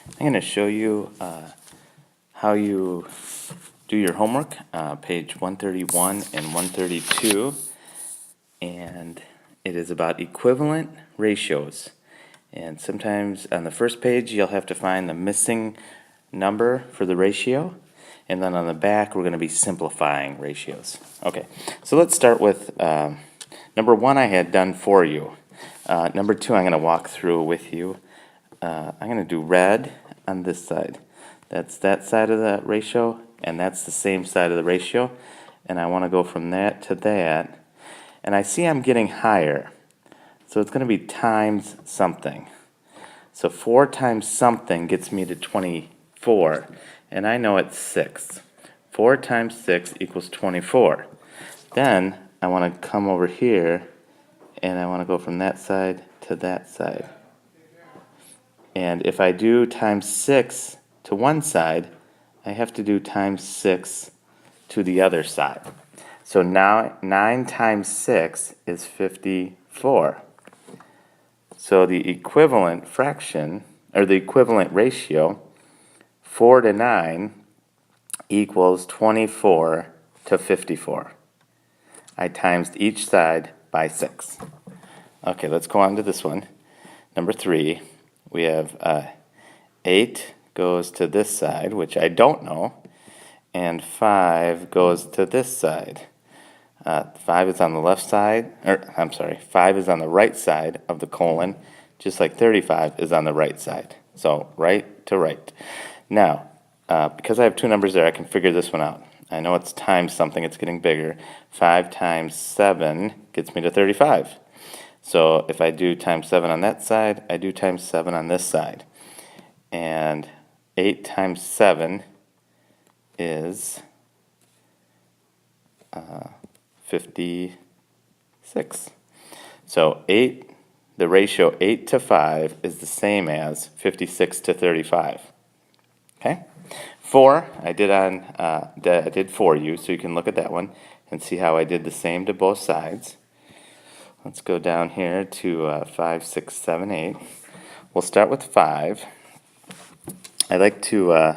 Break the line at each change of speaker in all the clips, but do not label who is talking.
I'm going to show you how you do your homework, page 131 and 132, and it is about equivalent ratios. And sometimes on the first page you'll have to find the missing number for the ratio, and then on the back we're going to be simplifying ratios. Okay, so let's start with number one I had done for you. Number two I'm going to walk through with you. I'm going to do red on this side. That's that side of the ratio, and that's the same side of the ratio. And I want to go from that to that. And I see I'm getting higher. So it's going to be times something. So 4 times something gets me to 24. And I know it's 6. 4 times 6 equals 24. Then I want to come over here, and I want to go from that side to that side. And if I do times 6 to one side, I have to do times 6 to the other side. So now 9 times 6 is 54. So the equivalent fraction, or the equivalent ratio, 4 to 9 equals 24 to 54. I times each side by 6. Okay, let's go on to this one. Number 3. We have 8 goes to this side, which I don't know, and 5 goes to this side. 5 is on the left side, 5 is on the right side of the colon, just like 35 is on the right side. So right to right. Now, because I have two numbers there, I can figure this one out. I know it's times something, it's getting bigger. 5 times 7 gets me to 35. So if I do times 7 on that side, I do times 7 on this side. And 8 times 7 is 56. So the ratio 8 to 5 is the same as 56 to 35. Okay? 4, I did for you, so you can look at that one and see how I did the same to both sides. Let's go down here to 5, 6, 7, 8. We'll start with 5. I like to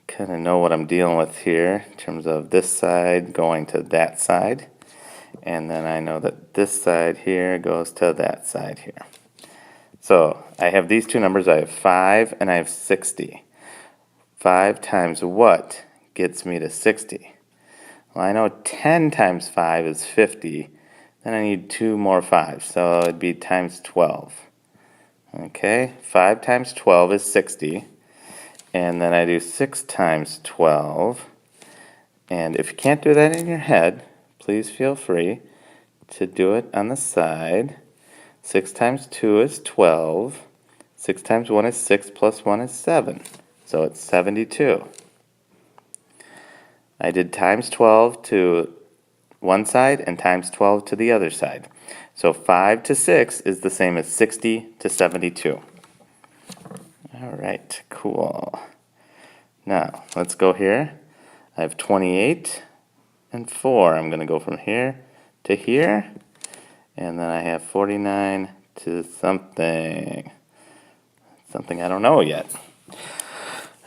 kind of know what I'm dealing with here in terms of this side going to that side. And then I know that this side here goes to that side here. So I have these two numbers. I have 5 and I have 60. 5 times what gets me to 60? Well, I know 10 times 5 is 50. Then I need 2 more 5s, so it'd be times 12. Okay, 5 times 12 is 60. And then I do 6 times 12. And if you can't do that in your head, please feel free to do it on the side. 6 times 2 is 12. 6 times 1 is 6 plus 1 is 7. So it's 72. I did times 12 to one side and times 12 to the other side. So 5 to 6 is the same as 60 to 72. All right, cool. Now, let's go here. I have 28 and 4. I'm going to go from here to here. And then I have 49 to something. Something I don't know yet.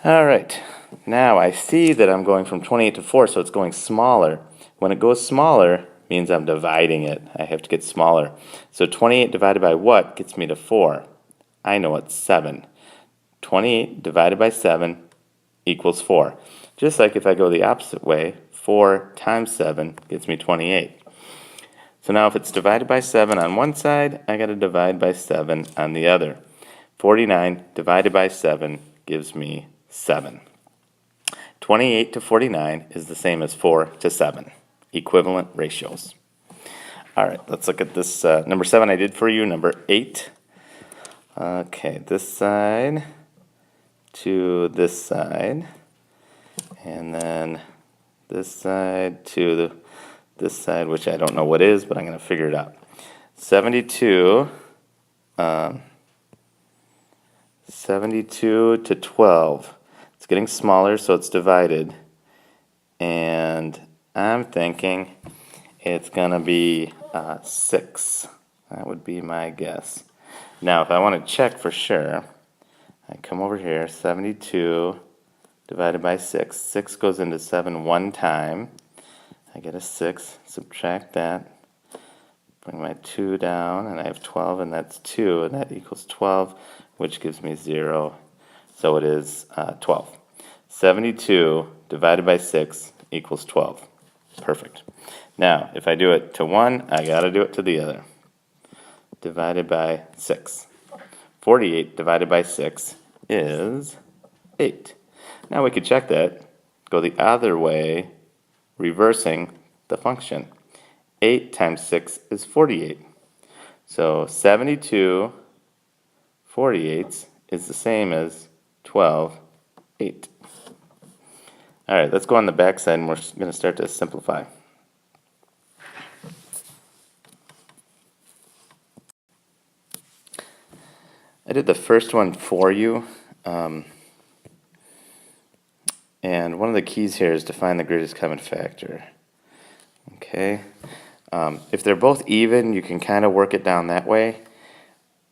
All right. Now I see that I'm going from 28 to 4, so it's going smaller. When it goes smaller, means I'm dividing it. I have to get smaller. So 28 divided by what gets me to 4? I know it's 7. 28 divided by 7 equals 4. Just like if I go the opposite way, 4 times 7 gets me 28. So now if it's divided by 7 on one side, I got to divide by 7 on the other. 49 divided by 7 gives me 7. 28 to 49 is the same as 4 to 7. Equivalent ratios. All right, let's look at this. Number 7 I did for you. Number 8. Okay, this side to this side. And then this side to this side, which I don't know what is, but I'm going to figure it out. 72 to 12. It's getting smaller, so it's divided. And I'm thinking it's going to be 6. That would be my guess. Now, if I want to check for sure, I come over here, 72 divided by 6. 6 goes into 7 one time. I get a 6, subtract that, bring my 2 down, and I have 12, and that's 2, and that equals 12, which gives me 0. So it is 12. 72 divided by 6 equals 12. Perfect. Now, if I do it to one, I got to do it to the other. Divided by 6. 48 divided by 6 is 8. Now we could check that. Go the other way, reversing the function. 8 times 6 is 48. So 72 48 is the same as 12 8. All right, let's go on the back side, and we're going to start to simplify. I did the first one for you, and one of the keys here is to find the greatest common factor. Okay, if they're both even, you can kind of work it down that way,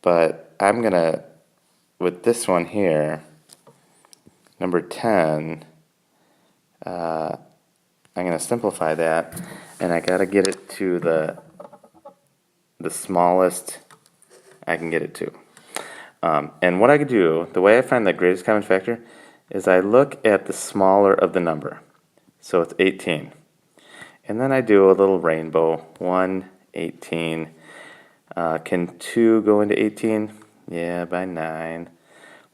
but I'm going to, with this one here, number 10, I'm going to simplify that, and I got to get it to the smallest I can get it to. And what I could do, the way I find the greatest common factor, is I look at the smaller of the number. So it's 18. And then I do a little rainbow. 1, 18. Can 2 go into 18? Yeah, by 9.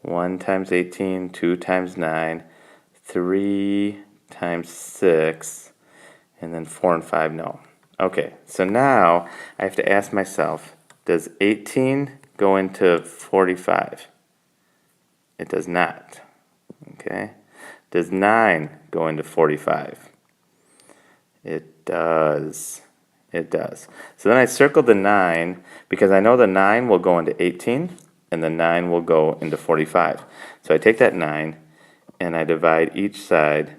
1 times 18, 2 times 9, 3 times 6, and then 4 and 5, no. Okay, so now I have to ask myself, does 18 go into 45? It does not. Okay. Does 9 go into 45? It does. It does. So then I circled the 9 because I know the 9 will go into 18 and the 9 will go into 45. So I take that 9 and I divide each side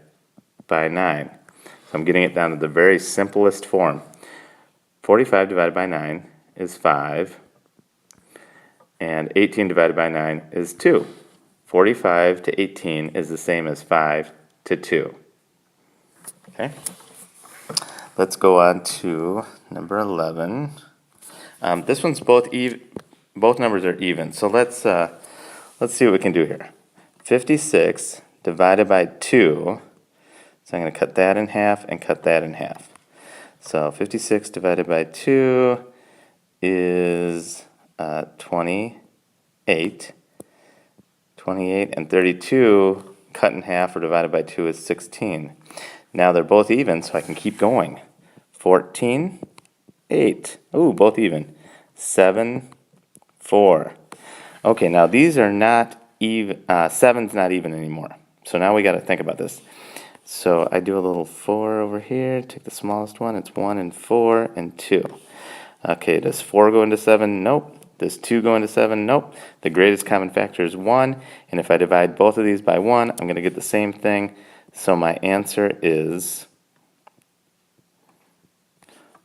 by 9. So I'm getting it down to the very simplest form. 45 divided by 9 is 5. And 18 divided by 9 is 2. 45 to 18 is the same as 5 to 2. Okay. Let's go on to number 11. This one's both numbers are even. So let's see what we can do here. 56 divided by 2. So I'm going to cut that in half and cut that in half. So 56 divided by 2 is 28. 28 and 32 cut in half or divided by 2 is 16. Now they're both even, so I can keep going. 14, 8. Ooh, both even. 7, 4. Okay, now these are not even. 7's not even anymore. So now we got to think about this. So I do a little 4 over here. Take the smallest one. It's 1 and 4 and 2. Okay, does 4 go into 7? Nope. Does 2 go into 7? Nope. The greatest common factor is 1. And if I divide both of these by 1, I'm going to get the same thing. So my answer is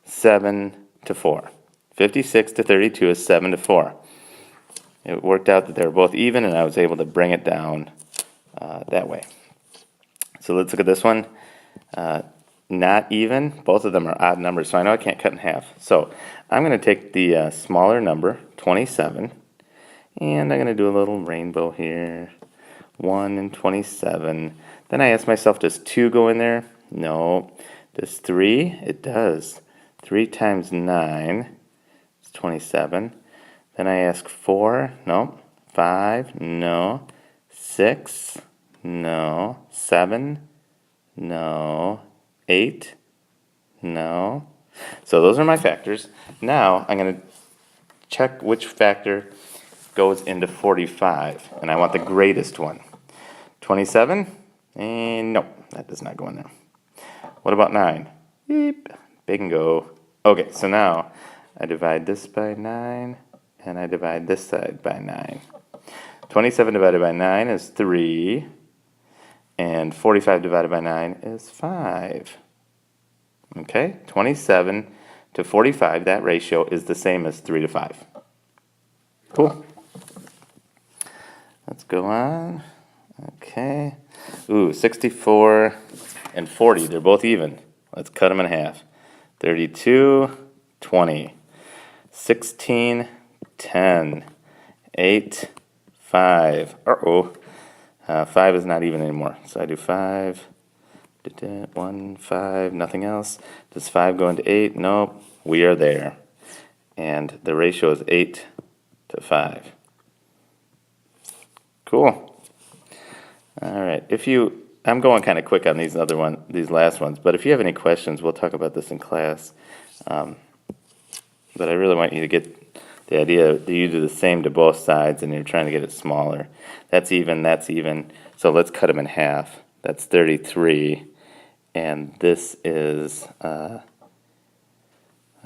7 to 4. 56 to 32 is 7 to 4. It worked out that they were both even, and I was able to bring it down that way. So let's look at this one. Not even. Both of them are odd numbers, so I know I can't cut in half. So I'm going to take the smaller number, 27, and I'm going to do a little rainbow here. 1 and 27. Then I ask myself, does 2 go in there? No. Does 3? It does. 3 times 9 is 27. Then I ask 4. No. 5. No. 6. No. 7. No. 8. No. So those are my factors. Now I'm going to check which factor goes into 45, and I want the greatest one. 27, and nope, that does not go in there. What about 9? Beep, bingo. Okay, so now I divide this by 9, and I divide this side by 9. 27 divided by 9 is 3, and 45 divided by 9 is 5. Okay, 27 to 45, that ratio is the same as 3 to 5. Cool. Let's go on. Okay. Ooh, 64 and 40, they're both even. Let's cut them in half. 32, 20. 16, 10. 8, 5. Uh-oh. 5 is not even anymore. So I do 5. 1, 5, nothing else. Does 5 go into 8? Nope. We are there. And the ratio is 8 to 5. Cool. All right. I'm going kind of quick on these last ones, but if you have any questions, we'll talk about this in class. But I really want you to get the idea that you do the same to both sides and you're trying to get it smaller. That's even, that's even. So let's cut them in half. That's 33. And this is, let's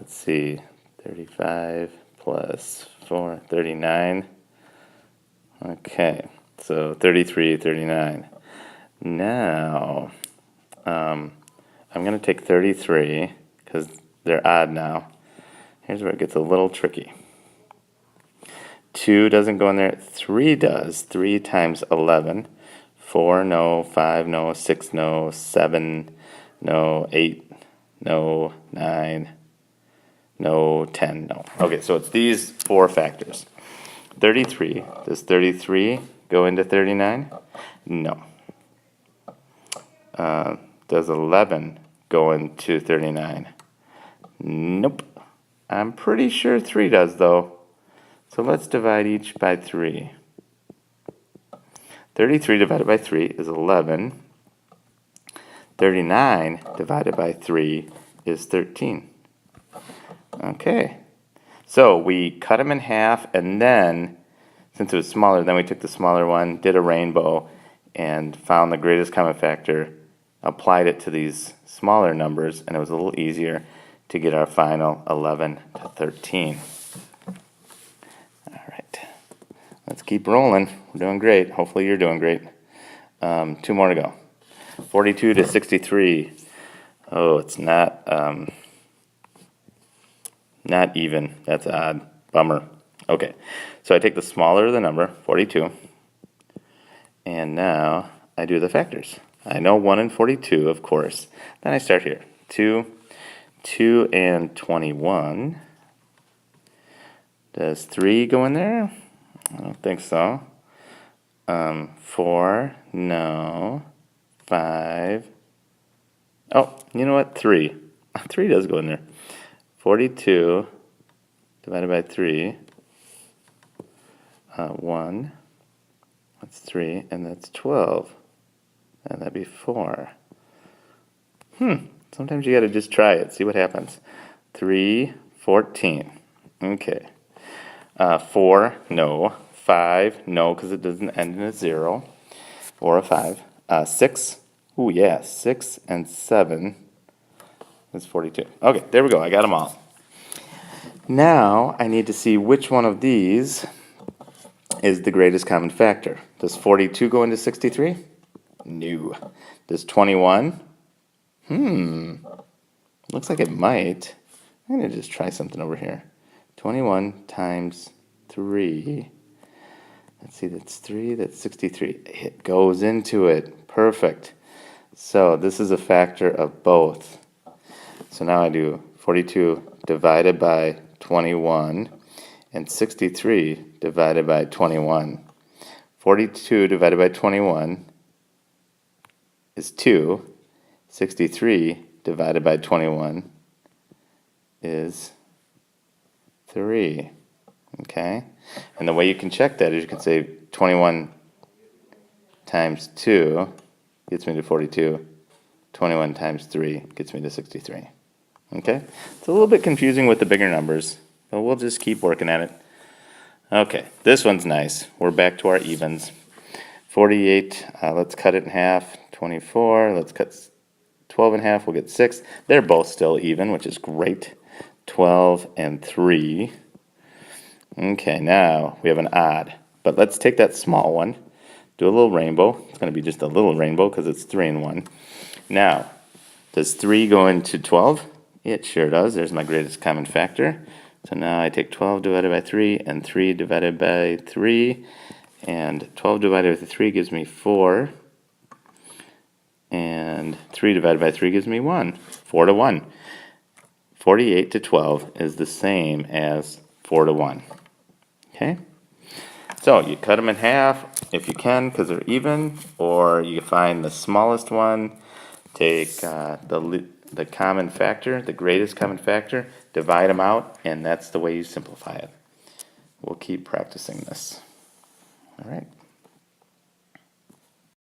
see, 35 plus 4, 39. Okay, so 33, 39. Now, I'm going to take 33 because they're odd now. Here's where it gets a little tricky. 2 doesn't go in there. 3 does. 3 times 11. 4, no. 5, no. 6, no. 7, no. 8, no. 9, no. 10, no. Okay, so it's these 4 factors. 33. Does 33 go into 39? No. Does 11 go into 39? Nope. I'm pretty sure 3 does, though. So let's divide each by 3. 33 divided by 3 is 11. 39 divided by 3 is 13. Okay. So we cut them in half, and then, since it was smaller, then we took the smaller one, did a rainbow, and found the greatest common factor, applied it to these smaller numbers, and it was a little easier to get our final 11 to 13. All right. Let's keep rolling. We're doing great. Hopefully you're doing great. 2 more to go. 42 to 63. Oh, it's not even. That's odd. Bummer. Okay, so I take the smaller of the number, 42, and now I do the factors. I know 1 and 42, of course. Then I start here. 2 and 21. Does 3 go in there? I don't think so. 4, no. 5. Oh, you know what? 3. 3 does go in there. 42 divided by 3. 1. That's 3, and that's 12. And that'd be 4. Sometimes you gotta just try it, see what happens. 3, 14. Okay. 4, no. 5, no, because it doesn't end in a 0 or a 5. 6, ooh, yeah, 6 and 7 is 42. Okay, there we go, I got them all. Now, I need to see which one of these is the greatest common factor. Does 42 go into 63? No. Does 21? Looks like it might. I'm going to just try something over here. 21 times 3. Let's see, that's 3, that's 63. It goes into it. Perfect. So this is a factor of both. So now I do 42 divided by 21 and 63 divided by 21. 42 divided by 21 is 2. 63 divided by 21 is 3. Okay? And the way you can check that is you can say 21 times 2 gets me to 42. 21 times 3 gets me to 63. Okay? It's a little bit confusing with the bigger numbers, but we'll just keep working at it. Okay, this one's nice. We're back to our evens. 48, let's cut it in half. 24, let's cut 12 in half, we'll get 6. They're both still even, which is great. 12 and 3. Okay, now we have an odd. But let's take that small one, do a little rainbow. It's going to be just a little rainbow because it's 3 and 1. Now, does 3 go into 12? It sure does. There's my greatest common factor. So now I take 12 divided by 3 and 3 divided by 3, And 12 divided by 3 gives me 4. And 3 divided by 3 gives me 1. 4 to 1. 48 to 12 is the same as 4 to 1. Okay? So you cut them in half if you can because they're even, or you find the smallest one, take the common factor, the greatest common factor, divide them out, and that's the way you simplify it. We'll keep practicing this. All right.